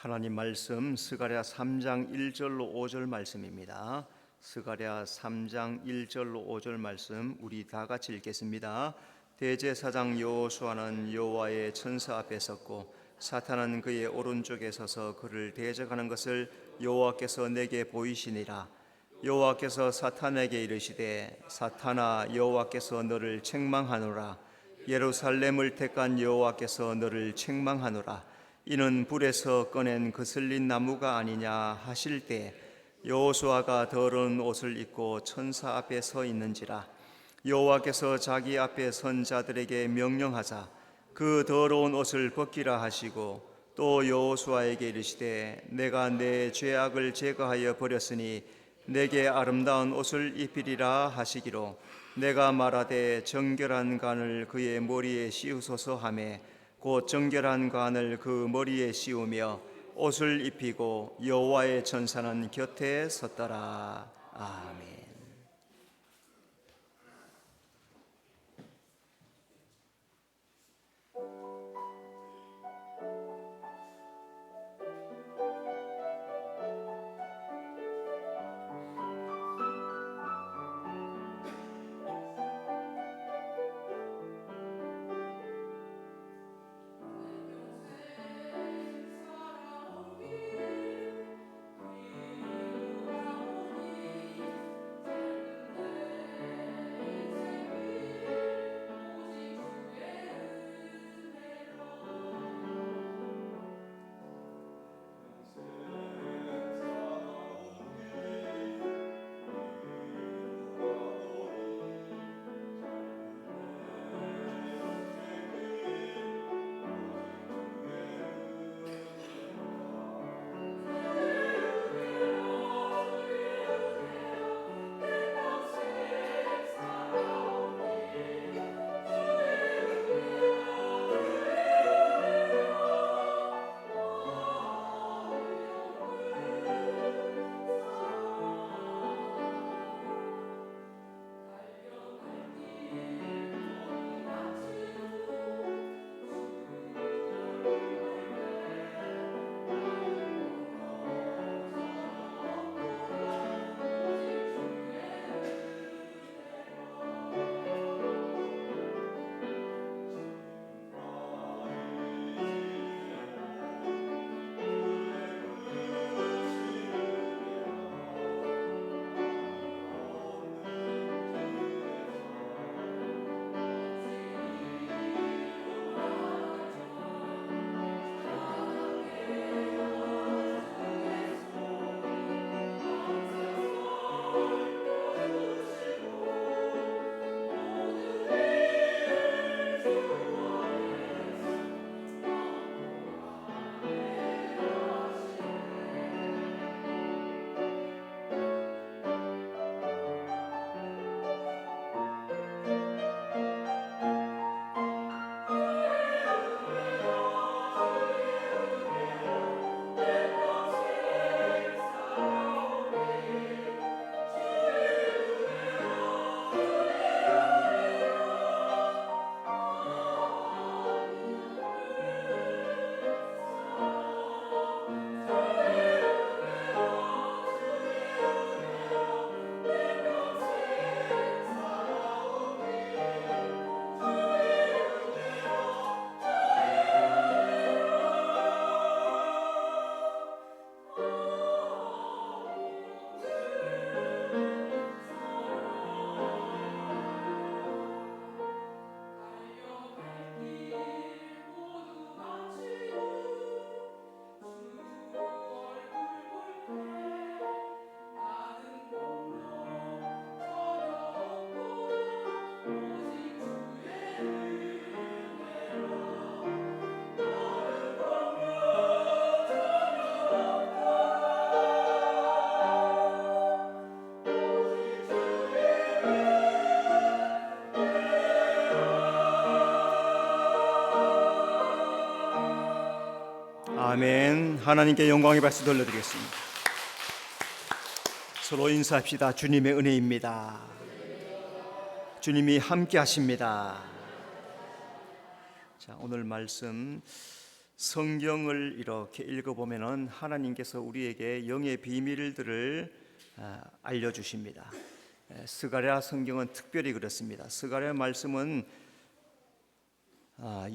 하나님 말씀 스가랴 3장 1절로 5절 말씀입니다. 스가랴 3장 1절로 5절 말씀 우리 다 같이 읽겠습니다. 대제사장 여호수아는 여호와의 천사 앞에 섰고 사탄은 그의 오른쪽에 서서 그를 대적하는 것을 여호와께서 내게 보이시니라. 여호와께서 사탄에게 이르시되 사탄아, 여호와께서 너를 책망하노라. 예루살렘을 택한 여호와께서 너를 책망하노라. 이는 불에서 꺼낸 거슬린 나무가 아니냐 하실 때 여호수아가 더러운 옷을 입고 천사 앞에 서 있는지라. 여호와께서 자기 앞에 선 자들에게 명령하사 그 더러운 옷을 벗기라 하시고, 또 여호수아에게 이르시되 내가 내 죄악을 제거하여 버렸으니 내게 아름다운 옷을 입히리라 하시기로, 내가 말하되 정결한 관을 그의 머리에 씌우소서 하매 곧 정결한 관을 그 머리에 씌우며 옷을 입히고 여호와의 천사는 곁에 섰더라. 아멘. 아멘. 하나님께 영광의 박수 돌려드리겠습니다. 서로 인사합시다. 주님의 은혜입니다. 주님이 함께 하십니다. 자, 오늘 말씀 성경을 이렇게 읽어보면은 하나님께서 우리에게 영의 비밀들을 알려주십니다. 스가랴 성경은 특별히 그렇습니다. 스가랴 말씀은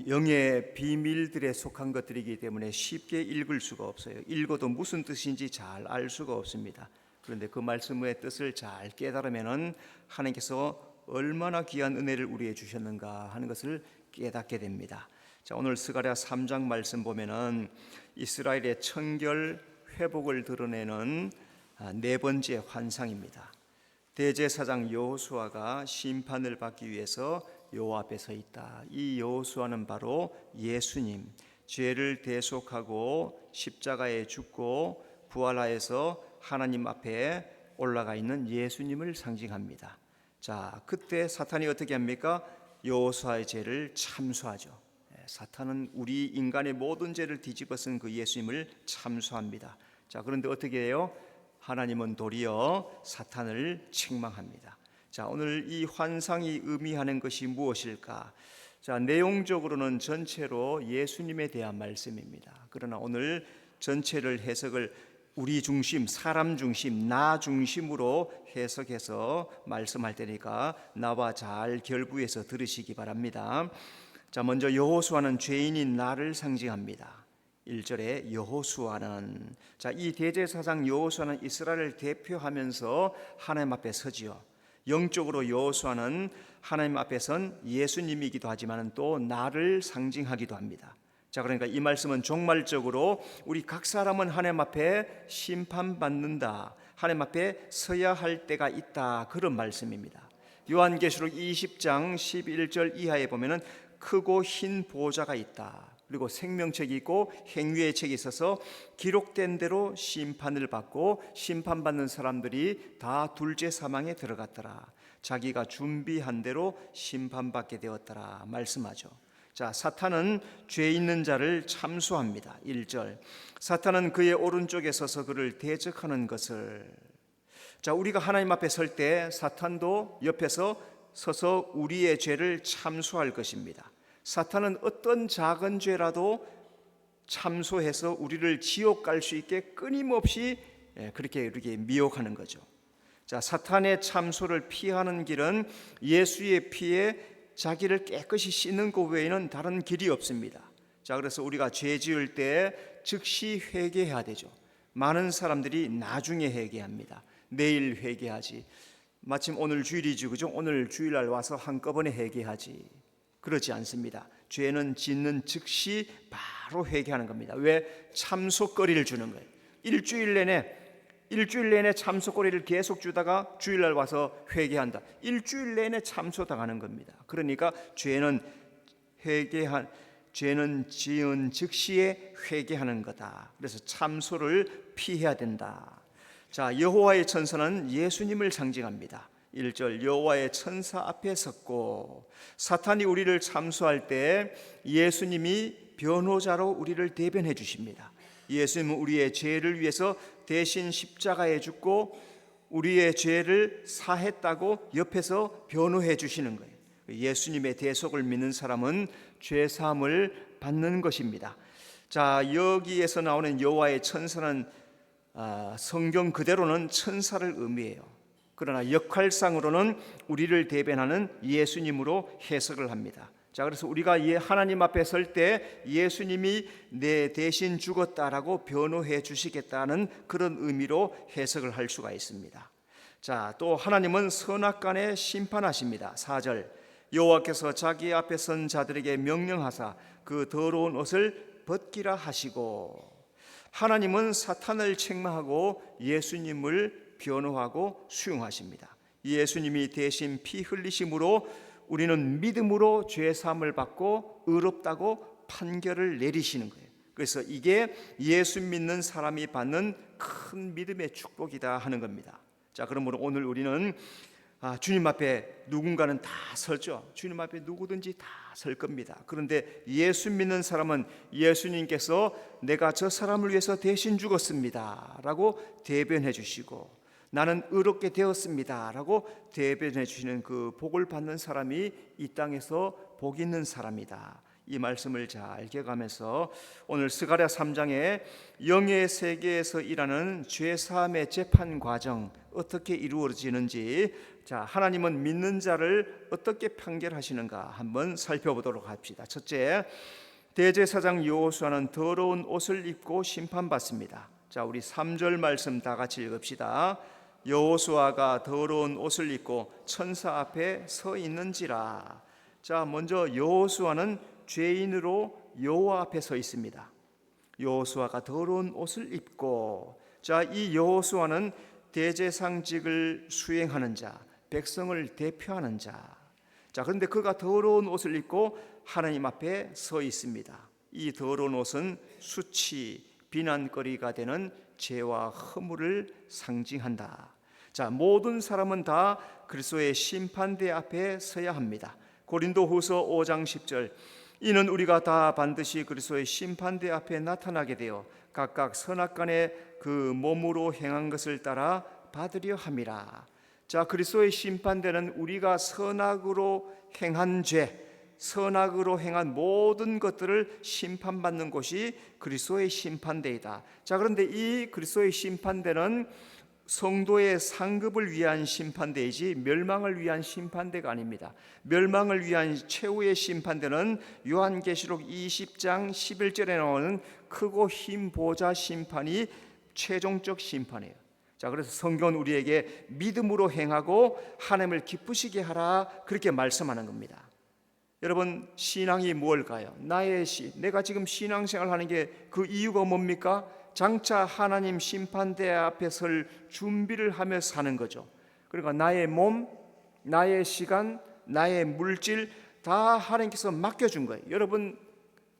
영의 비밀들에 속한 것들이기 때문에 쉽게 읽을 수가 없어요. 읽어도 무슨 뜻인지 잘 알 수가 없습니다. 그런데 그 말씀의 뜻을 잘 깨달으면은 하나님께서 얼마나 귀한 은혜를 우리에게 주셨는가 하는 것을 깨닫게 됩니다. 자, 오늘 스가랴 3장 말씀 보면은 이스라엘의 청결 회복을 드러내는 네 번째 환상입니다. 대제사장 여호수아가 심판을 받기 위해서 여호와 앞에 서 있다. 이 여호수아는 바로 예수님, 죄를 대속하고 십자가에 죽고 부활하여서 하나님 앞에 올라가 있는 예수님을 상징합니다. 자, 그때 사탄이 어떻게 합니까? 여호수아의 죄를 참수하죠. 사탄은 우리 인간의 모든 죄를 뒤집어 쓴 그 예수님을 참수합니다. 자, 그런데 어떻게 해요? 하나님은 도리어 사탄을 책망합니다. 자, 오늘 이 환상이 의미하는 것이 무엇일까? 자, 내용적으로는 전체로 예수님에 대한 말씀입니다. 그러나 오늘 전체를 해석을 우리 중심, 사람 중심, 나 중심으로 해석해서 말씀할 테니까 나와 잘 결부해서 들으시기 바랍니다. 자, 먼저 여호수아는 죄인인 나를 상징합니다. 1절에 여호수아는, 자, 이 대제사장 여호수아는 이스라엘을 대표하면서 하나님 앞에 서지요. 영적으로 여호수아는 하나님 앞에 선 예수님이기도 하지만 또 나를 상징하기도 합니다. 자, 그러니까 이 말씀은 종말적으로 우리 각 사람은 하나님 앞에 심판받는다, 하나님 앞에 서야 할 때가 있다, 그런 말씀입니다. 요한계시록 20장 11절 이하에 보면은 크고 흰 보좌가 있다, 그리고 생명책이 있고 행위의 책이 있어서 기록된 대로 심판을 받고 심판받는 사람들이 다 둘째 사망에 들어갔더라. 자기가 준비한 대로 심판받게 되었더라 말씀하죠. 자, 사탄은 죄 있는 자를 참수합니다. 1절, 사탄은 그의 오른쪽에 서서 그를 대적하는 것을. 자, 우리가 하나님 앞에 설 때 사탄도 옆에서 서서 우리의 죄를 참수할 것입니다. 사탄은 어떤 작은 죄라도 참소해서 우리를 지옥 갈 수 있게 끊임없이 그렇게 미혹하는 거죠. 자, 사탄의 참소를 피하는 길은 예수의 피에 자기를 깨끗이 씻는 것 외에는 다른 길이 없습니다. 자, 그래서 우리가 죄 지을 때 즉시 회개해야 되죠. 많은 사람들이 나중에 회개합니다. 내일 회개하지, 마침 오늘 주일이지, 그죠? 오늘 주일날 와서 한꺼번에 회개하지, 그렇지 않습니다. 죄는 짓는 즉시 바로 회개하는 겁니다. 왜? 참소거리를 주는 거예요. 일주일 내내 참소거리를 계속 주다가 주일날 와서 회개한다. 일주일 내내 참소당하는 겁니다. 그러니까 죄는 지은 즉시에 회개하는 거다. 그래서 참소를 피해야 된다. 자, 여호와의 천사는 예수님을 상징합니다. 1절, 여호와의 천사 앞에 섰고, 사탄이 우리를 참수할 때 예수님이 변호자로 우리를 대변해 주십니다. 예수님은 우리의 죄를 위해서 대신 십자가에 죽고 우리의 죄를 사했다고 옆에서 변호해 주시는 거예요. 예수님의 대속을 믿는 사람은 죄 사함을 받는 것입니다. 자, 여기에서 나오는 여호와의 천사는 성경 그대로는 천사를 의미해요. 그러나 역할상으로는 우리를 대변하는 예수님으로 해석을 합니다. 자, 그래서 우리가 하나님 앞에 설 때 예수님이 내 대신 죽었다라고 변호해 주시겠다는 그런 의미로 해석을 할 수가 있습니다. 자, 또 하나님은 선악간에 심판하십니다. 4절, 여호와께서 자기 앞에 선 자들에게 명령하사 그 더러운 옷을 벗기라 하시고. 하나님은 사탄을 책망하고 예수님을 변호하고 수용하십니다. 예수님이 대신 피 흘리심으로 우리는 믿음으로 죄 사함을 받고 의롭다고 판결을 내리시는 거예요. 그래서 이게 예수 믿는 사람이 받는 큰 믿음의 축복이다 하는 겁니다. 자, 그러므로 오늘 우리는 주님 앞에 누군가는 다 설죠. 주님 앞에 누구든지 다 설 겁니다. 그런데 예수 믿는 사람은 예수님께서 내가 저 사람을 위해서 대신 죽었습니다 라고 대변해 주시고, 나는 의롭게 되었습니다 라고 대변해 주시는 그 복을 받는 사람이 이 땅에서 복 있는 사람이다, 이 말씀을 잘 기억하면서 오늘 스가랴 3장에 영의 세계에서 일하는 죄사함의 재판 과정 어떻게 이루어지는지, 하나님은 믿는 자를 어떻게 판결하시는가 한번 살펴보도록 합시다. 첫째, 대제사장 여호수아는 더러운 옷을 입고 심판받습니다. 우리 3절 말씀 다 같이 읽읍시다. 여호수아가 더러운 옷을 입고 천사 앞에 서 있는지라. 먼저 여호수아는 죄인으로 여호와 앞에 서 있습니다. 여호수아가 더러운 옷을 입고, 이 여호수아는 대제사장직을 수행하는 자, 백성을 대표하는 자. 그런데 그가 더러운 옷을 입고 하나님 앞에 서 있습니다. 이 더러운 옷은 수치, 비난거리가 되는 죄와 허물을 상징한다. 모든 사람은 다 그리스도의 심판대 앞에 서야 합니다. 고린도후서 5장 10절, 이는 우리가 다 반드시 그리스도의 심판대 앞에 나타나게 되어 각각 선악간에 그 몸으로 행한 것을 따라 받으려 함이라. 그리스도의 심판대는 우리가 선악으로 행한 죄, 선악으로 행한 모든 것들을 심판받는 곳이 그리스도의 심판대이다. 그런데 이 그리스도의 심판대는 성도의 상급을 위한 심판대이지 멸망을 위한 심판대가 아닙니다. 멸망을 위한 최후의 심판대는 요한계시록 20장 11절에 나오는 크고 흰 보좌 심판이 최종적 심판이에요. 그래서 성경은 우리에게 믿음으로 행하고 하나님을 기쁘시게 하라, 그렇게 말씀하는 겁니다. 여러분, 신앙이 뭘까요? 내가 지금 신앙생활 하는 게 그 이유가 뭡니까? 장차 하나님 심판대 앞에 설 준비를 하며 사는 거죠. 그러니까 나의 몸, 나의 시간, 나의 물질 다 하나님께서 맡겨준 거예요. 여러분,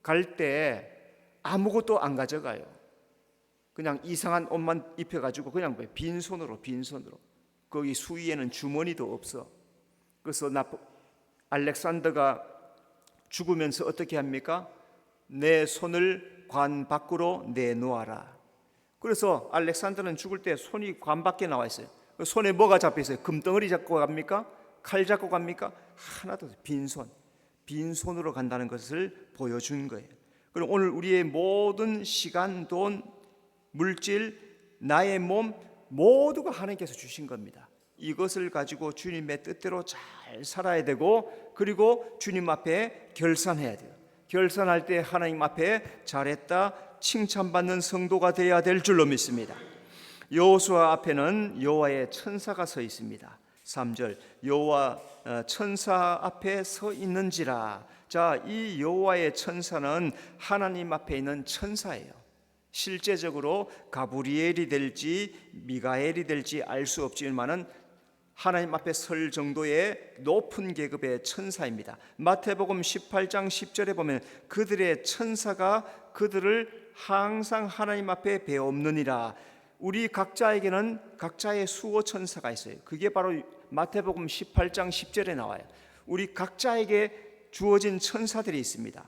갈 때 아무것도 안 가져가요. 그냥 이상한 옷만 입혀가지고 그냥 빈손으로. 거기 수위에는 주머니도 없어. 그래서 알렉산더가 죽으면서 어떻게 합니까? 내 손을 관 밖으로 내놓아라. 그래서 알렉산더는 죽을 때 손이 관 밖에 나와 있어요. 손에 뭐가 잡혀 있어요? 금덩어리 잡고 갑니까? 칼 잡고 갑니까? 하나도 없어요. 빈손으로 간다는 것을 보여준 거예요. 그럼 오늘 우리의 모든 시간, 돈, 물질, 나의 몸 모두가 하나님께서 주신 겁니다. 이것을 가지고 주님의 뜻대로 잘 살아야 되고, 그리고 주님 앞에 결산해야 돼요. 결산할 때 하나님 앞에 잘했다 칭찬받는 성도가 되어야 될 줄로 믿습니다. 여호수아 앞에는 여호와의 천사가 서 있습니다. 3절, 여호와 천사 앞에 서 있는지라. 이 여호와의 천사는 하나님 앞에 있는 천사예요. 실제적으로 가브리엘이 될지 미가엘이 될지 알 수 없지만은 하나님 앞에 설 정도의 높은 계급의 천사입니다. 마태복음 18장 10절에 보면 그들의 천사가 그들을 항상 하나님 앞에 배옵느니라. 우리 각자에게는 각자의 수호 천사가 있어요. 그게 바로 마태복음 18장 10절에 나와요. 우리 각자에게 주어진 천사들이 있습니다.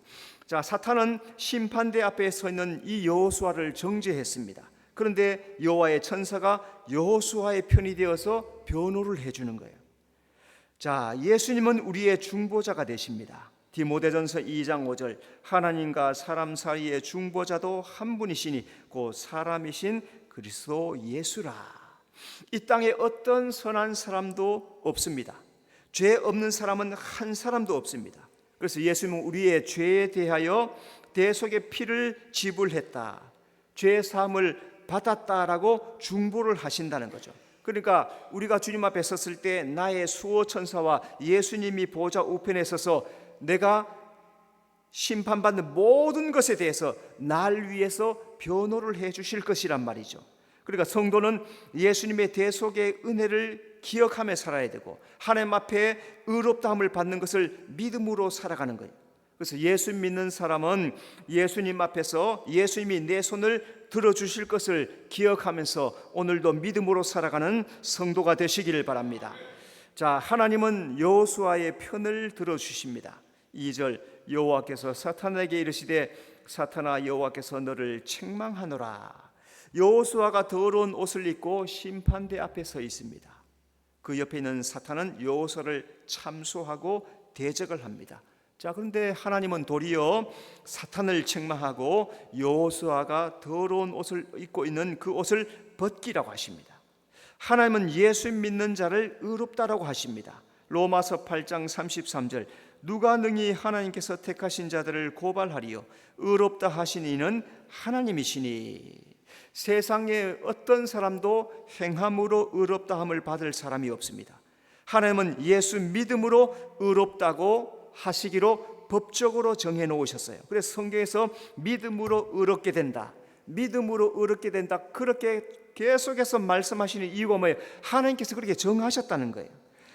사탄은 심판대 앞에 서 있는 이 여호수아를 정죄했습니다. 그런데 여호와의 천사가 여호수아의 편이 되어서 변호를 해주는 거예요. 예수님은 우리의 중보자가 되십니다. 디모데전서 2장 5절, 하나님과 사람 사이의 중보자도 한 분이시니 곧 사람이신 그리스도 예수라. 이 땅에 어떤 선한 사람도 없습니다. 죄 없는 사람은 한 사람도 없습니다. 그래서 예수님은 우리의 죄에 대하여 대속의 피를 지불했다, 죄 사함을 받았다라고 중보를 하신다는 거죠. 그러니까 우리가 주님 앞에 섰을 때 나의 수호 천사와 예수님이 보좌 우편에 서서 내가 심판받는 모든 것에 대해서 날 위해서 변호를 해 주실 것이란 말이죠. 그러니까 성도는 예수님의 대속의 은혜를 기억하며 살아야 되고 하나님 앞에 의롭다함을 받는 것을 믿음으로 살아가는 거예요. 그래서 예수 믿는 사람은 예수님 앞에서 예수님이 내 손을 들어주실 것을 기억하면서 오늘도 믿음으로 살아가는 성도가 되시기를 바랍니다. 하나님은 여호수아의 편을 들어주십니다. 2절, 여호와께서 사탄에게 이르시되 사탄아, 여호와께서 너를 책망하노라. 여호수아가 더러운 옷을 입고 심판대 앞에 서 있습니다. 그 옆에 있는 사탄은 여호수아를 참소하고 대적을 합니다. 자, 그런데 하나님은 도리어 사탄을 책망하고 여호수아가 더러운 옷을 입고 있는 그 옷을 벗기라고 하십니다. 하나님은 예수 믿는 자를 의롭다라고 하십니다. 로마서 8장 33절, 누가 능히 하나님께서 택하신 자들을 고발하리요 의롭다 하신 이는 하나님이시니. 세상에 어떤 사람도 행함으로 의롭다함을 받을 사람이 없습니다. 하나님은 예수 믿음으로 의롭다고 하시기로 법적으로 정해 놓으셨어요. 그래서 성경에서 믿음으로 의롭게 된다, 믿음으로 의롭게 된다, 그렇게 계속해서 말씀하시는 이유가 뭐예요? 하나님께서 그렇게 정하셨다는 거예요.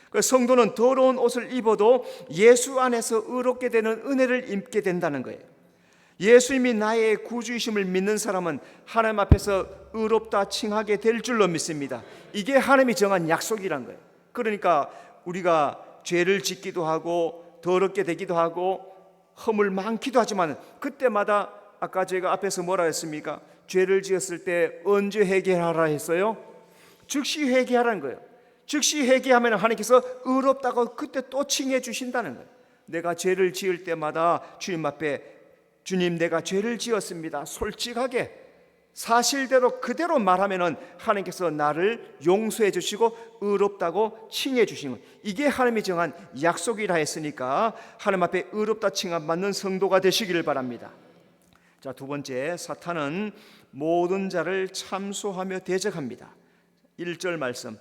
그래서 성도는 더러운 옷을 입어도 예수 안에서 의롭게 되는 은혜를 입게 된다는 거예요. 예수님이 나의 구주이심을 믿는 사람은 하나님 앞에서 의롭다 칭하게 될 줄로 믿습니다. 이게 하나님이 정한 약속이란 거예요. 그러니까 우리가 죄를 짓기도 하고 더럽게 되기도 하고 허물 많기도 하지만 그때마다 아까 제가 앞에서 뭐라 했습니까? 죄를 지었을 때 언제 회개하라 했어요? 즉시 회개하라는 거예요. 즉시 회개하면 하나님께서 의롭다고 그때 또 칭해 주신다는 거예요. 내가 죄를 지을 때마다 주님 앞에 주님 내가 죄를 지었습니다, 솔직하게 사실대로 그대로 말하면은 하나님께서 나를 용서해 주시고 의롭다고 칭해 주시는 거예요. 이게 하나님이 정한 약속이라 했으니까 하나님 앞에 의롭다 칭함 받는 성도가 되시기를 바랍니다. 자, 두 번째, 사탄은 모든 자를 참소하며 대적합니다. 1절 말씀,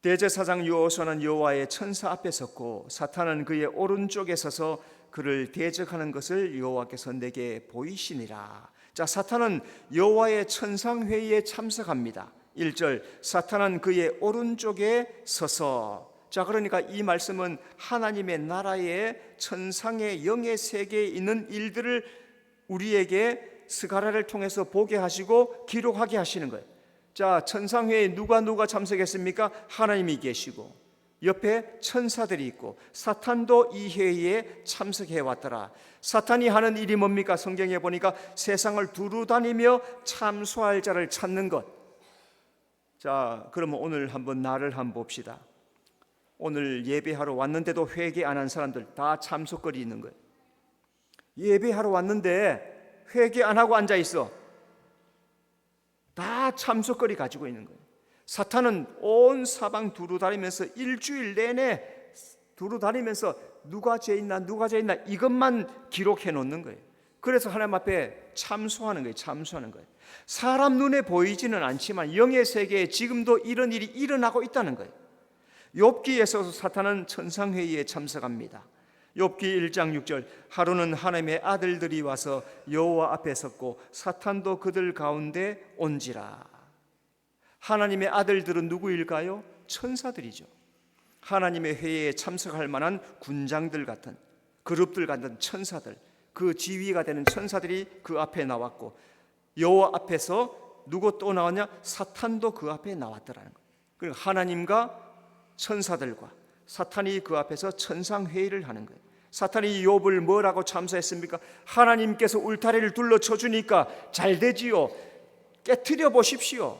대제사장 여호수아는 여호와의 천사 앞에 섰고 사탄은 그의 오른쪽에 서서 그를 대적하는 것을 여호와께서 내게 보이시니라. 자, 사탄은 여호와의 천상회의에 참석합니다. 1절, 사탄은 그의 오른쪽에 서서. 자, 그러니까 이 말씀은 하나님의 나라의 천상의 영의 세계에 있는 일들을 우리에게 스가랴를 통해서 보게 하시고 기록하게 하시는 거예요. 자, 천상회의에 누가 참석했습니까? 하나님이 계시고 옆에 천사들이 있고 사탄도 이 회의에 참석해 왔더라. 사탄이 하는 일이 뭡니까? 성경에 보니까 세상을 두루 다니며 참소할 자를 찾는 것. 자, 그러면 오늘 한번 나를 한번 봅시다. 오늘 예배하러 왔는데도 회개 안 한 사람들 다 참석거리 있는 거예요. 예배하러 왔는데 회개 안 하고 앉아 있어. 다 참석거리 가지고 있는 거예요. 사탄은 온 사방 두루 다니면서 일주일 내내 두루 다니면서 누가 죄 있나 이것만 기록해 놓는 거예요. 그래서 하나님 앞에 참소하는 거예요. 참소하는 거예요. 사람 눈에 보이지는 않지만 영의 세계에 지금도 이런 일이 일어나고 있다는 거예요. 욥기에서 사탄은 천상회의에 참석합니다. 욥기 1장 6절, 하루는 하나님의 아들들이 와서 여호와 앞에 섰고 사탄도 그들 가운데 온지라. 하나님의 아들들은 누구일까요? 천사들이죠. 하나님의 회의에 참석할 만한 군장들 같은, 그룹들 같은 천사들, 그 지위가 되는 천사들이 그 앞에 나왔고 여호와 앞에서 누구 또 나왔냐? 사탄도 그 앞에 나왔더라는 거예요. 그러니까 하나님과 천사들과 사탄이 그 앞에서 천상회의를 하는 거예요. 사탄이 욥을 뭐라고 참소했습니까? 하나님께서 울타리를 둘러쳐 주니까 잘 되지요. 깨트려 보십시오.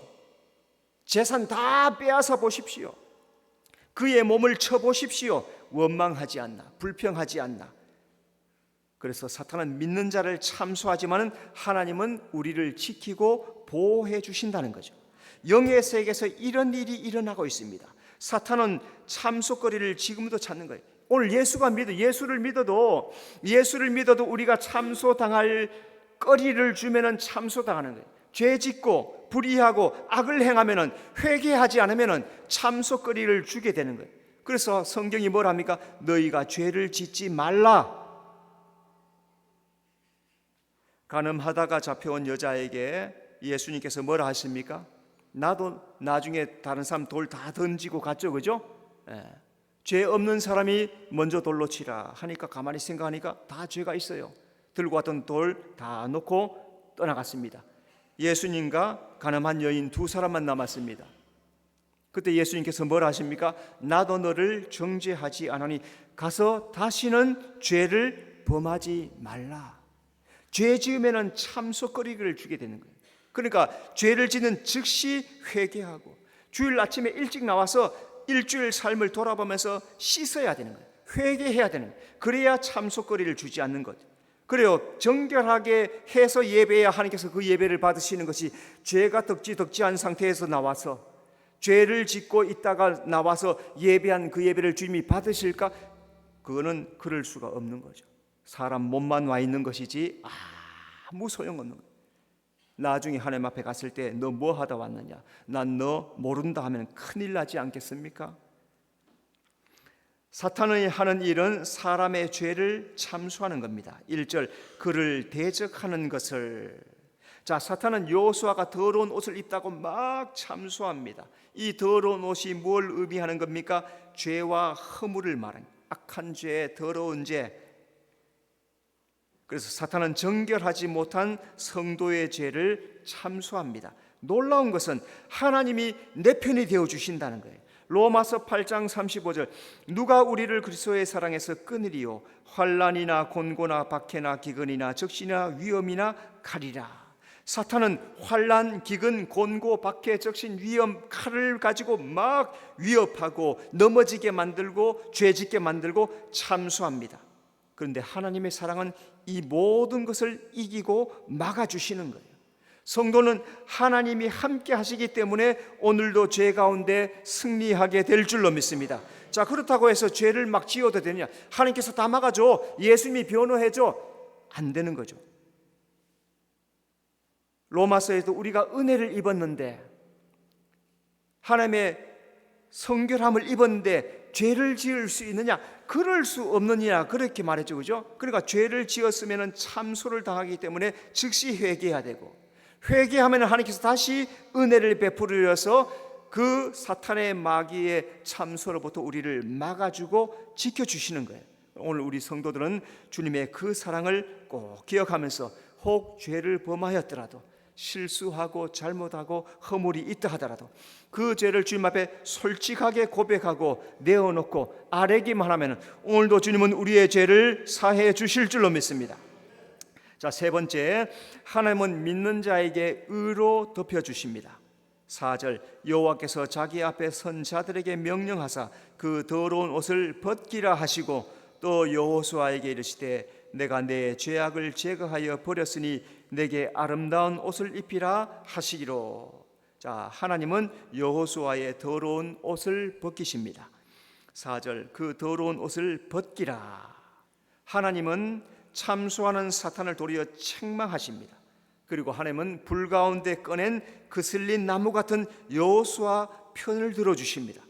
재산 다 빼앗아 보십시오. 그의 몸을 쳐 보십시오. 원망하지 않나, 불평하지 않나. 그래서 사탄은 믿는 자를 참소하지만 하나님은 우리를 지키고 보호해 주신다는 거죠. 영의 세계에서 이런 일이 일어나고 있습니다. 사탄은 참소거리를 지금도 찾는 거예요. 오늘 예수를 믿어도 우리가 참소당할 거리를 주면은 참소당하는 거예요. 죄 짓고 불의하고 악을 행하면은 회개하지 않으면은 참소거리를 주게 되는 거예요. 그래서 성경이 뭘 합니까? 너희가 죄를 짓지 말라. 간음하다가 잡혀온 여자에게 예수님께서 뭐라 하십니까? 나도 나중에 다른 사람 돌 다 던지고 갔죠, 그죠? 죄 없는 사람이 먼저 돌로 치라 하니까 가만히 생각하니까 다 죄가 있어요. 들고 왔던 돌 다 놓고 떠나갔습니다. 예수님과 가늠한 여인 두 사람만 남았습니다. 그때 예수님께서 뭐라 하십니까? 나도 너를 정죄하지 않으니 가서 다시는 죄를 범하지 말라. 죄 지으면 참소거리를 주게 되는 거예요. 그러니까 죄를 짓는 즉시 회개하고 주일 아침에 일찍 나와서 일주일 삶을 돌아보면서 씻어야 되는 거예요. 회개해야 되는 거예요. 그래야 참속거리를 주지 않는 것. 그래요. 정결하게 해서 예배해야 하나님께서 그 예배를 받으시는 것이, 죄가 덕지 않은 상태에서 나와서 죄를 짓고 있다가 나와서 예배한 그 예배를 주님이 받으실까? 그거는 그럴 수가 없는 거죠. 사람 몸만 와 있는 것이지 아무 소용없는 거예요. 나중에 하나님 앞에 갔을 때 너 뭐 하다 왔느냐, 난 너 모른다 하면 큰일 나지 않겠습니까? 사탄이 하는 일은 사람의 죄를 참수하는 겁니다. 1절, 그를 대적하는 것을. 자, 사탄은 여호수아가 더러운 옷을 입다고 막 참수합니다. 이 더러운 옷이 뭘 의미하는 겁니까? 죄와 허물을 말하는, 악한 죄, 더러운 죄. 그래서 사탄은 정결하지 못한 성도의 죄를 참수합니다. 놀라운 것은 하나님이 내 편이 되어 주신다는 거예요. 로마서 8장 35절, 누가 우리를 그리스도의 사랑에서 끊으리요? 환난이나 곤고나 박해나 기근이나 적신이나 위험이나 칼이라. 사탄은 환난, 기근, 곤고, 박해, 적신, 위험, 칼을 가지고 막 위협하고 넘어지게 만들고 죄짓게 만들고 참수합니다. 그런데 하나님의 사랑은 이 모든 것을 이기고 막아주시는 거예요. 성도는 하나님이 함께 하시기 때문에 오늘도 죄 가운데 승리하게 될 줄로 믿습니다. 자, 그렇다고 해서 죄를 막 지어도 되느냐? 하나님께서 다 막아줘, 예수님이 변호해줘, 안 되는 거죠. 로마서에도 우리가 은혜를 입었는데, 하나님의 성결함을 입었는데 죄를 지을 수 있느냐? 그럴 수 없느냐, 그렇게 말했죠, 그죠? 그러니까 죄를 지었으면 참소를 당하기 때문에 즉시 회개해야 되고, 회개하면 하나님께서 다시 은혜를 베풀어서 그 사탄의 마귀의 참소로부터 우리를 막아주고 지켜주시는 거예요. 오늘 우리 성도들은 주님의 그 사랑을 꼭 기억하면서, 혹 죄를 범하였더라도, 실수하고 잘못하고 허물이 있다 하더라도 그 죄를 주님 앞에 솔직하게 고백하고 내어놓고 아뢰기만 하면 오늘도 주님은 우리의 죄를 사해 주실 줄로 믿습니다. 자, 세 번째, 하나님은 믿는 자에게 의로 덮여주십니다. 4절, 여호와께서 자기 앞에 선 자들에게 명령하사 그 더러운 옷을 벗기라 하시고, 또 여호수아에게 이르시되 내가 내 죄악을 제거하여 버렸으니 내게 아름다운 옷을 입히라 하시기로. 자, 하나님은 여호수아의 더러운 옷을 벗기십니다. 4절, 그 더러운 옷을 벗기라. 하나님은 참수하는 사탄을 도리어 책망하십니다. 그리고 하나님은 불 가운데 꺼낸 그슬린 나무 같은 여호수아 편을 들어주십니다.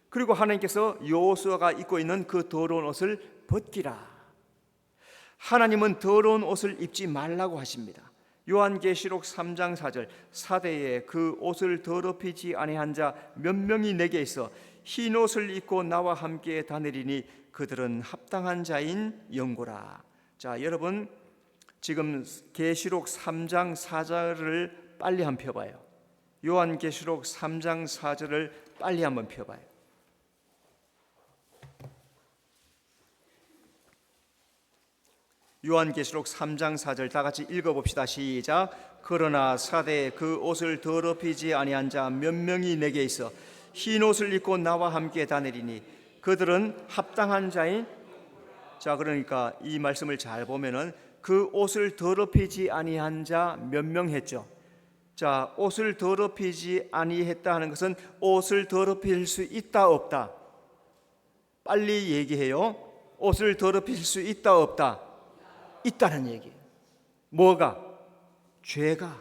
그리고 하나님께서 여호수아가 입고 있는 그 더러운 옷을 벗기라. 하나님은 더러운 옷을 입지 말라고 하십니다. 요한계시록 3장 4절, 사대에 그 옷을 더럽히지 아니한 자 몇 명이 내게 있어 흰 옷을 입고 나와 함께 다니리니 그들은 합당한 자인 영고라. 자, 여러분 지금 계시록 3장 4절을 빨리 한번 펴봐요. 요한계시록 3장 4절을 빨리 한번 펴봐요. 요한계시록 3장 4절 다 같이 읽어봅시다. 시작. 그러나 사대에 그 옷을 더럽히지 아니한 자 몇 명이 내게 있어 흰 옷을 입고 나와 함께 다니리니 그들은 합당한 자인. 자, 그러니까 이 말씀을 잘 보면은 그 옷을 더럽히지 아니한 자 몇 명 했죠. 자, 옷을 더럽히지 아니했다 하는 것은 옷을 더럽힐 수 있다 없다? 빨리 얘기해요. 옷을 더럽힐 수 있다 없다? 있다는 얘기예요. 뭐가? 죄와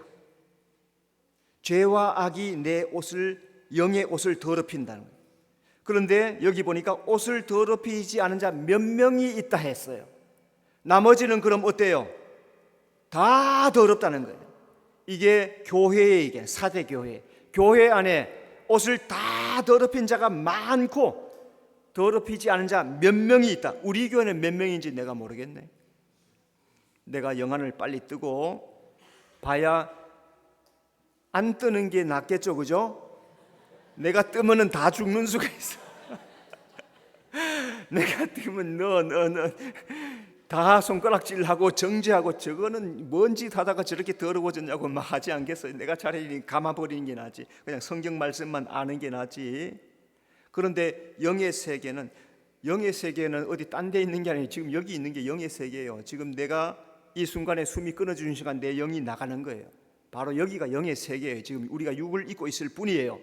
악이 내 옷을, 영의 옷을 더럽힌다는 거예요. 그런데 여기 보니까 옷을 더럽히지 않은 자 몇 명이 있다 했어요. 나머지는 그럼 어때요? 다 더럽다는 거예요. 이게 교회의 얘기예요. 사대 교회 안에 옷을 다 더럽힌 자가 많고 더럽히지 않은 자 몇 명이 있다. 우리 교회는 몇 명인지 내가 모르겠네. 내가 영안을 빨리 뜨고 봐야 안 뜨는 게 낫겠죠, 그죠? 내가 뜨면은 다 죽는 수가 있어. 내가 뜨면 너 다 손가락질하고 정죄하고 저거는 뭔 짓 하다가 저렇게 더러워졌냐고 막 하지 않겠어요? 내가 차라리 감아버리는 게 낫지. 그냥 성경 말씀만 아는 게 낫지. 그런데 영의 세계는 영의 세계는 어디 딴 데 있는 게 아니에요. 지금 여기 있는 게 영의 세계예요. 지금 내가 이 순간에 숨이 끊어지는 시간 내 영이 나가는 거예요. 바로 여기가 영의 세계예요. 지금 우리가 육을 입고 있을 뿐이에요.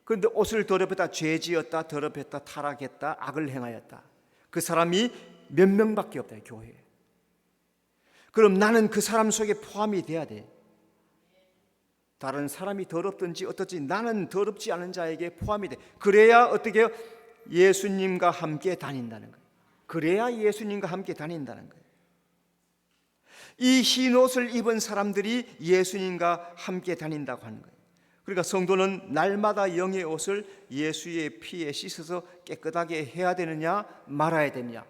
그런데 옷을 더럽혔다, 죄지었다, 더럽혔다, 타락했다, 악을 행하였다. 그 사람이 몇 명밖에 없다, 교회에. 그럼 나는 그 사람 속에 포함이 돼야 돼. 다른 사람이 더럽든지 어떻든지 나는 더럽지 않은 자에게 포함이 돼. 그래야 어떻게 해요? 예수님과 함께 다닌다는 거예요. 그래야 예수님과 함께 다닌다는 거예요. 이 흰 옷을 입은 사람들이 예수님과 함께 다닌다고 하는 거예요. 그러니까 성도는 날마다 영의 옷을 예수의 피에 씻어서 깨끗하게 해야 되느냐 말아야 되느냐.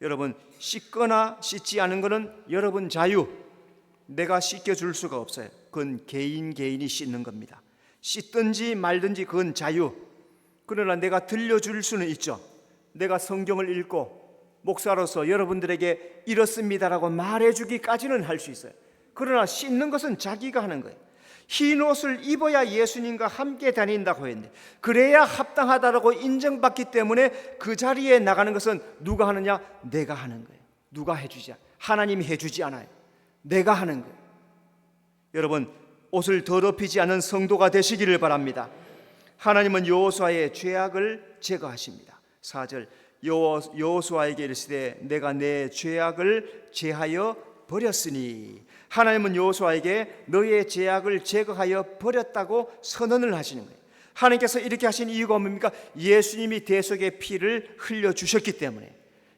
여러분, 씻거나 씻지 않은 것은 여러분 자유. 내가 씻겨줄 수가 없어요. 그건 개인이 씻는 겁니다. 씻든지 말든지 그건 자유. 그러나 내가 들려줄 수는 있죠. 내가 성경을 읽고 목사로서 여러분들에게 이렇습니다라고 말해주기까지는 할 수 있어요. 그러나 씻는 것은 자기가 하는 거예요. 흰 옷을 입어야 예수님과 함께 다닌다고 했는데, 그래야 합당하다라고 인정받기 때문에 그 자리에 나가는 것은 누가 하느냐? 내가 하는 거예요. 누가 해주지 않아요. 하나님이 해주지 않아요. 내가 하는 거예요. 여러분, 옷을 더럽히지 않은 성도가 되시기를 바랍니다. 하나님은 여호수아의 죄악을 제거하십니다. 4절, 여호수아에게 이르시되 내가 내 죄악을 제하여 버렸으니. 하나님은 여호수아에게 너의 죄악을 제거하여 버렸다고 선언을 하시는 거예요. 하나님께서 이렇게 하신 이유가 뭡니까? 예수님이 대속의 피를 흘려주셨기 때문에.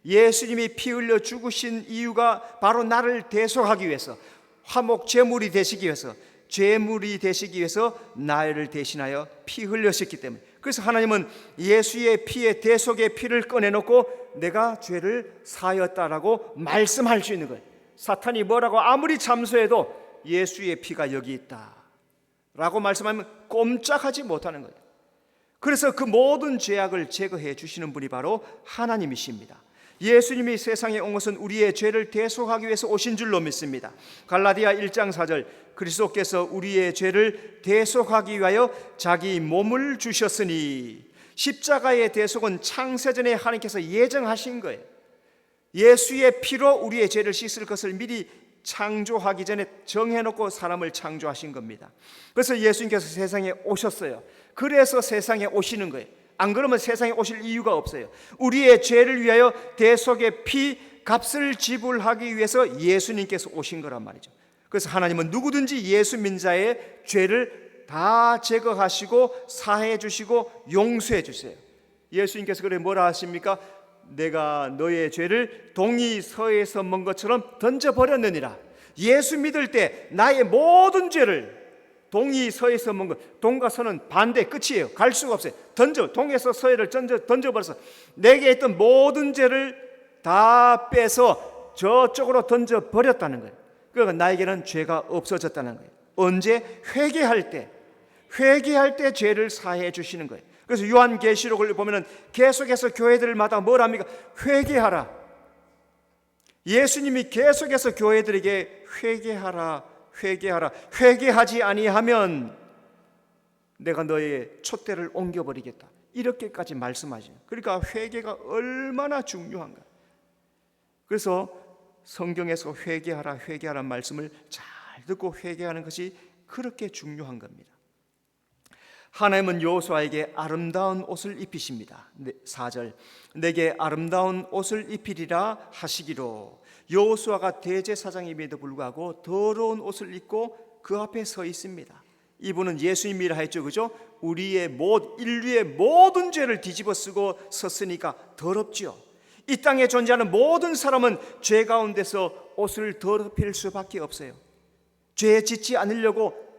예수님이 피 흘려 죽으신 이유가 바로 나를 대속하기 위해서, 화목 제물이 되시기 위해서, 죄물이 되시기 위해서 나를 대신하여 피 흘렸기 때문에. 그래서 하나님은 예수의 피에 대속의 피를 꺼내놓고 내가 죄를 사하였다라고 말씀할 수 있는 거예요. 사탄이 뭐라고 아무리 참소해도 예수의 피가 여기 있다 라고 말씀하면 꼼짝하지 못하는 거예요. 그래서 그 모든 죄악을 제거해 주시는 분이 바로 하나님이십니다. 예수님이 세상에 온 것은 우리의 죄를 대속하기 위해서 오신 줄로 믿습니다. 갈라디아 1장 4절, 그리스도께서 우리의 죄를 대속하기 위하여 자기 몸을 주셨으니. 십자가의 대속은 창세전에 하나님께서 예정하신 거예요. 예수의 피로 우리의 죄를 씻을 것을 미리 창조하기 전에 정해놓고 사람을 창조하신 겁니다. 그래서 예수님께서 세상에 오셨어요. 그래서 세상에 오시는 거예요. 안 그러면 세상에 오실 이유가 없어요. 우리의 죄를 위하여 대속의 피 값을 지불하기 위해서 예수님께서 오신 거란 말이죠. 그래서 하나님은 누구든지 예수 믿는 자의 죄를 다 제거하시고 사해 주시고 용서해 주세요. 예수님께서 그래 뭐라 하십니까? 내가 너의 죄를 동이 서에서 먼 것처럼 던져버렸느니라. 예수 믿을 때 나의 모든 죄를 동이 서에서 먼 것, 동과 서는 반대 끝이에요. 갈 수가 없어요. 동에서 서해를 던져버려서 내게 있던 모든 죄를 다 빼서 저쪽으로 던져버렸다는 거예요. 그러니까 나에게는 죄가 없어졌다는 거예요. 언제? 회개할 때 죄를 사해 주시는 거예요. 그래서 요한계시록을 보면은 계속해서 교회들마다 뭘 합니까? 회개하라. 예수님이 계속해서 교회들에게 회개하라. 회개하지 아니하면 내가 너의 촛대를 옮겨버리겠다. 이렇게까지 말씀하시죠. 그러니까 회개가 얼마나 중요한가. 그래서 성경에서 회개하라 말씀을 잘 듣고 회개하는 것이 그렇게 중요한 겁니다. 하나님은 여호수아에게 아름다운 옷을 입히십니다. 4절, 내게 아름다운 옷을 입히리라 하시기로. 여호수아가 대제사장임에도 불구하고 더러운 옷을 입고 그 앞에 서 있습니다. 이분은 예수님이라 했죠, 그죠? 인류의 모든 죄를 뒤집어 쓰고 섰으니까 더럽지요. 이 땅에 존재하는 모든 사람은 죄 가운데서 옷을 더럽힐 수밖에 없어요. 죄에 짓지 않으려고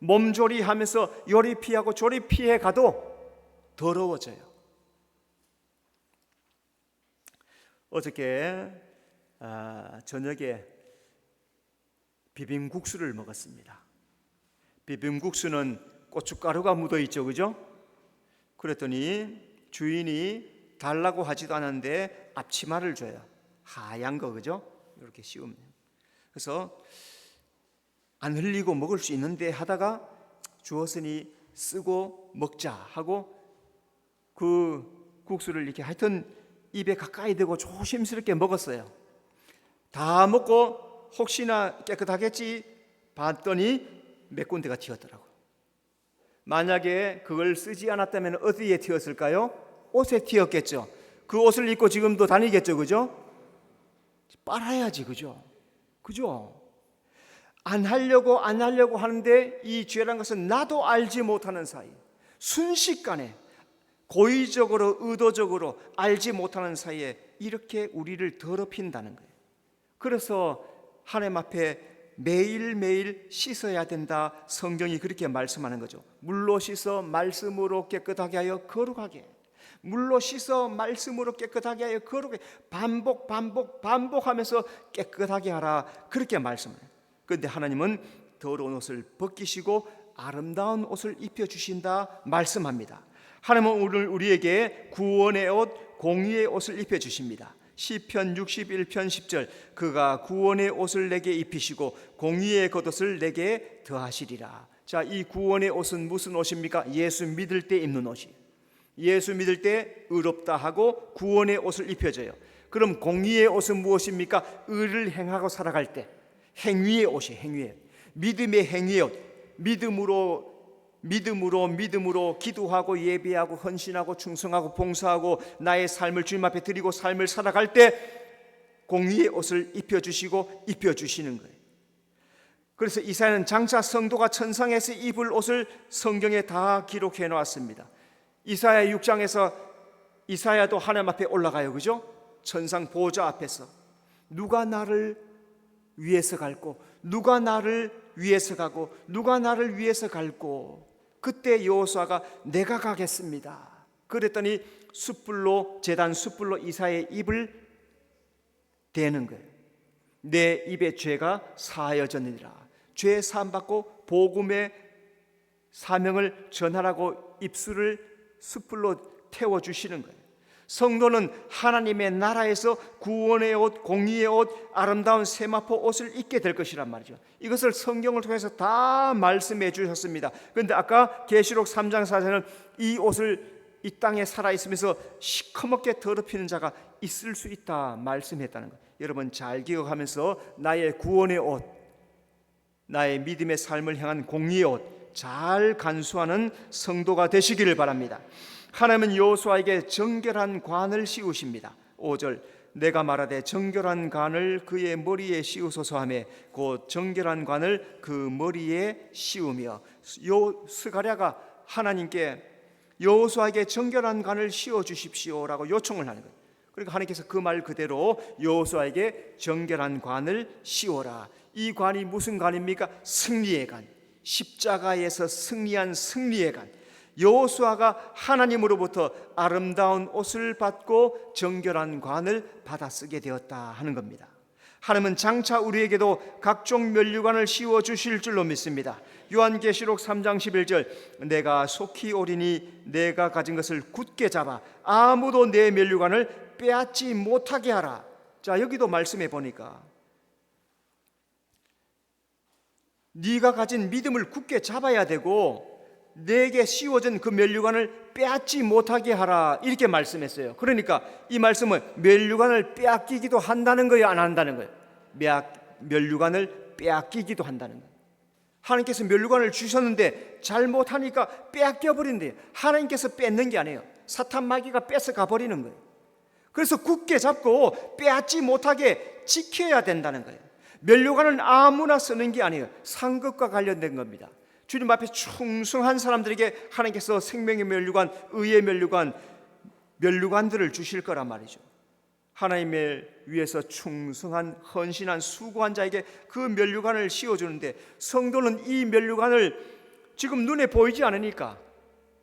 몸조리하면서 요리 피하고 조리 피해 가도 더러워져요. 어저께 저녁에 비빔국수를 먹었습니다. 비빔국수는 고춧가루가 묻어 있죠, 그죠? 그랬더니 주인이 달라고 하지도 않았는데 앞치마를 줘요. 하얀 거, 그죠? 이렇게 씌우면. 그래서 안 흘리고 먹을 수 있는데 하다가 주었으니 쓰고 먹자 하고 그 국수를 이렇게 하여튼 입에 가까이 대고 조심스럽게 먹었어요. 다 먹고 혹시나 깨끗하겠지 봤더니 몇 군데가 튀었더라고요. 만약에 그걸 쓰지 않았다면 어디에 튀었을까요? 옷에 튀었겠죠. 그 옷을 입고 지금도 다니겠죠, 그죠? 빨아야지, 그죠? 안 하려고 하는데 이 죄란 것은 나도 알지 못하는 사이, 순식간에 고의적으로 의도적으로 알지 못하는 사이에 이렇게 우리를 더럽힌다는 거예요. 그래서 하나님 앞에 매일매일 씻어야 된다. 성경이 그렇게 말씀하는 거죠. 물로 씻어 말씀으로 깨끗하게 하여 거룩하게, 물로 씻어 말씀으로 깨끗하게 하여 거룩하게, 반복하면서 깨끗하게 하라, 그렇게 말씀해요. 그런데 하나님은 더러운 옷을 벗기시고 아름다운 옷을 입혀주신다 말씀합니다. 하나님은 오늘 우리에게 구원의 옷, 공의의 옷을 입혀주십니다. 시편 61편 10절, 그가 구원의 옷을 내게 입히시고 공의의 겉옷을 내게 더하시리라. 자, 이 구원의 옷은 무슨 옷입니까? 예수 믿을 때 입는 옷이에요. 예수 믿을 때 의롭다 하고 구원의 옷을 입혀줘요. 그럼 공의의 옷은 무엇입니까? 의를 행하고 살아갈 때 행위의 옷이에요. 행위의, 믿음의 행위의 옷. 믿음으로 기도하고 예배하고 헌신하고 충성하고 봉사하고 나의 삶을 주님 앞에 드리고 삶을 살아갈 때 공의의 옷을 입혀주시고 입혀주시는 거예요. 그래서 이사야는 장차 성도가 천상에서 입을 옷을 성경에 다 기록해 놓았습니다. 이사야 6장에서 이사야도 하나님 앞에 올라가요, 그죠? 천상 보좌 앞에서 누가 나를 위해서 갈고, 누가 나를 위해서 가고, 누가 나를 위해서 갈고. 그때 여호수아가 내가 가겠습니다 그랬더니 제단 숯불로 이사야의 입을 대는 거예요. 내 입의 죄가 사하여졌느니라. 죄 사함 받고 복음의 사명을 전하라고 입술을 숯불로 태워주시는 거예요. 성도는 하나님의 나라에서 구원의 옷, 공의의 옷, 아름다운 세마포 옷을 입게 될 것이란 말이죠. 이것을 성경을 통해서 다 말씀해 주셨습니다. 그런데 아까 계시록 3장 4절은 이 옷을 이 땅에 살아있으면서 시커멓게 더럽히는 자가 있을 수 있다 말씀했다는 거예요. 여러분 잘 기억하면서 나의 구원의 옷, 나의 믿음의 삶을 향한 공의의 옷 잘 간수하는 성도가 되시기를 바랍니다. 하나님은 여호수아에게 정결한 관을 씌우십니다. 5절, 내가 말하되 정결한 관을 그의 머리에 씌우소서 하며 곧 정결한 관을 그 머리에 씌우며, 스가랴가 하나님께 여호수아에게 정결한 관을 씌워주십시오라고 요청을 하는 거예요. 그러니까 하나님께서 그 말 그대로 여호수아에게 정결한 관을 씌워라. 이 관이 무슨 관입니까? 승리의 관, 십자가에서 승리한 승리의 관. 여호수아가 하나님으로부터 아름다운 옷을 받고 정결한 관을 받아 쓰게 되었다 하는 겁니다. 하나님은 장차 우리에게도 각종 면류관을 씌워 주실 줄로 믿습니다. 요한계시록 3장 11절, 내가 속히 오리니 내가 가진 것을 굳게 잡아 아무도 내 면류관을 빼앗지 못하게 하라. 자, 여기도 말씀해 보니까 네가 가진 믿음을 굳게 잡아야 되고 내게 씌워진 그 면류관을 빼앗지 못하게 하라, 이렇게 말씀했어요. 그러니까 이 말씀은 면류관을 빼앗기기도 한다는 거예요, 안 한다는 거예요? 면류관을 빼앗기기도 한다는 거예요. 하나님께서 면류관을 주셨는데 잘못하니까 빼앗겨 버린대요. 하나님께서 뺏는 게 아니에요. 사탄 마귀가 뺏어가 버리는 거예요. 그래서 굳게 잡고 빼앗지 못하게 지켜야 된다는 거예요. 면류관은 아무나 쓰는 게 아니에요. 상급과 관련된 겁니다. 주님 앞에 충성한 사람들에게 하나님께서 생명의 면류관, 의의 면류관, 면류관들을 주실 거란 말이죠. 하나님을 위해서 충성한 헌신한 수고한 자에게 그 면류관을 씌워주는데, 성도는 이 면류관을 지금 눈에 보이지 않으니까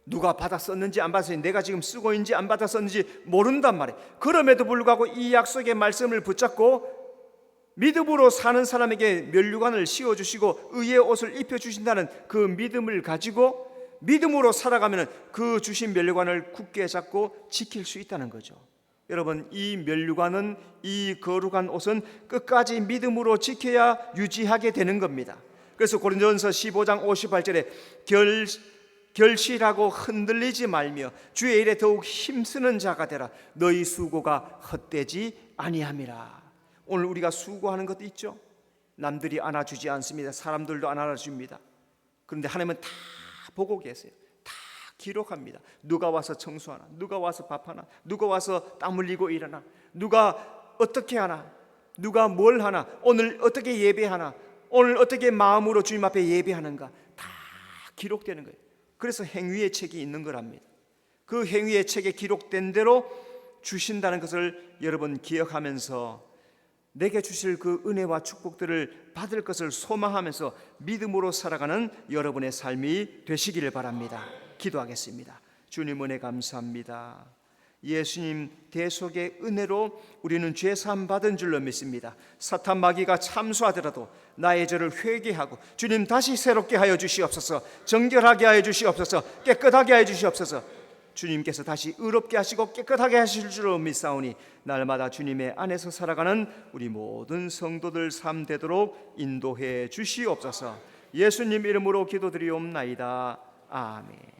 누가 받았었는지 안 받았었는지, 내가 지금 쓰고 있는지 안 받았었는지 모른단 말이에요. 그럼에도 불구하고 이 약속의 말씀을 붙잡고 믿음으로 사는 사람에게 면류관을 씌워주시고 의의 옷을 입혀주신다는 그 믿음을 가지고 믿음으로 살아가면 그 주신 면류관을 굳게 잡고 지킬 수 있다는 거죠. 여러분, 이 면류관은, 이 거룩한 옷은 끝까지 믿음으로 지켜야 유지하게 되는 겁니다. 그래서 고린도전서 15장 58절에 결실하고 흔들리지 말며 주의 일에 더욱 힘쓰는 자가 되라. 너희 수고가 헛되지 아니함이라. 오늘 우리가 수고하는 것도 있죠. 남들이 안아주지 않습니다. 사람들도 안 안아줍니다. 그런데 하나님은 다 보고 계세요. 다 기록합니다. 누가 와서 청소하나, 누가 와서 밥하나, 누가 와서 땀 흘리고 일하나, 누가 어떻게 하나, 누가 뭘 하나, 오늘 어떻게 예배하나, 오늘 어떻게 마음으로 주님 앞에 예배하는가, 다 기록되는 거예요. 그래서 행위의 책이 있는 거랍니다. 그 행위의 책에 기록된 대로 주신다는 것을 여러분 기억하면서 내게 주실 그 은혜와 축복들을 받을 것을 소망하면서 믿음으로 살아가는 여러분의 삶이 되시기를 바랍니다. 기도하겠습니다. 주님 은혜 감사합니다. 예수님 대속의 은혜로 우리는 죄사함 받은 줄로 믿습니다. 사탄 마귀가 참수하더라도 나의 죄를 회개하고 주님 다시 새롭게 하여 주시옵소서. 정결하게 하여 주시옵소서. 깨끗하게 하여 주시옵소서. 주님께서 다시 의롭게 하시고 깨끗하게 하실 줄로 믿사오니 날마다 주님의 안에서 살아가는 우리 모든 성도들 삶 되도록 인도해 주시옵소서. 예수님 이름으로 기도드리옵나이다. 아멘.